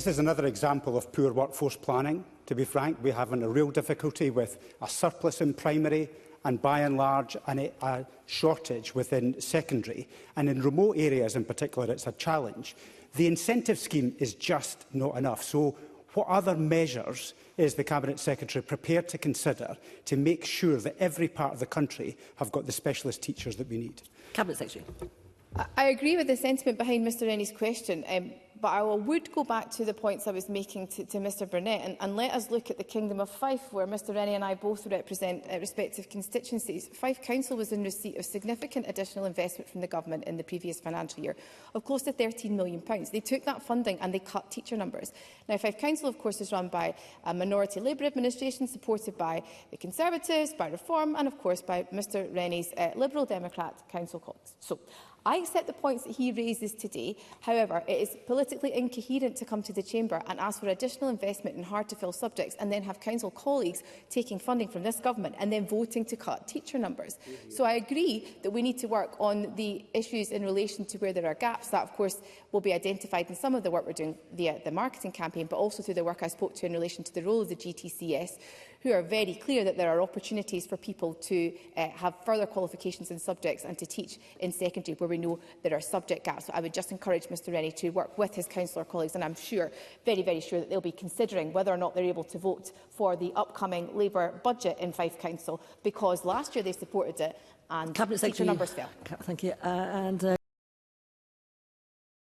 This is another example of poor workforce planning, to be frank. We're having a real difficulty with a surplus in primary and, by and large, a shortage within secondary. And in remote areas in particular, it's a challenge. The incentive scheme is just not enough. So what other measures is the Cabinet Secretary prepared to consider to make sure that every part of the country have got the specialist teachers that we need? Cabinet Secretary. I agree with the sentiment behind Mr Rennie's question, but I would go back to the points I was making to Mr Burnett and let us look at the Kingdom of Fife, where Mr Rennie and I both represent respective constituencies. Fife Council was in receipt of significant additional investment from the Government in the previous financial year of close to £13 million. They took that funding and they cut teacher numbers. Now, Fife Council, of course, is run by a minority Labour administration supported by the Conservatives, by Reform and, of course, by Mr Rennie's Liberal Democrat council colleagues. So, I accept the points that he raises today. However, it is politically incoherent to come to the Chamber and ask for additional investment in hard-to-fill subjects and then have council colleagues taking funding from this government and then voting to cut teacher numbers. So I agree that we need to work on the issues in relation to where there are gaps. That, of course, will be identified in some of the work we're doing via the marketing campaign, but also through the work I spoke to in relation to the role of the GTCS, who are very clear that there are opportunities for people to have further qualifications in subjects and to teach in secondary where we know there are subject gaps. So I would just encourage Mr Rennie to work with his councillor colleagues, and I'm sure, very, very sure, that they'll be considering whether or not they're able to vote for the upcoming Labour budget in Fife Council, because last year they supported it and teacher numbers fell. Thank you.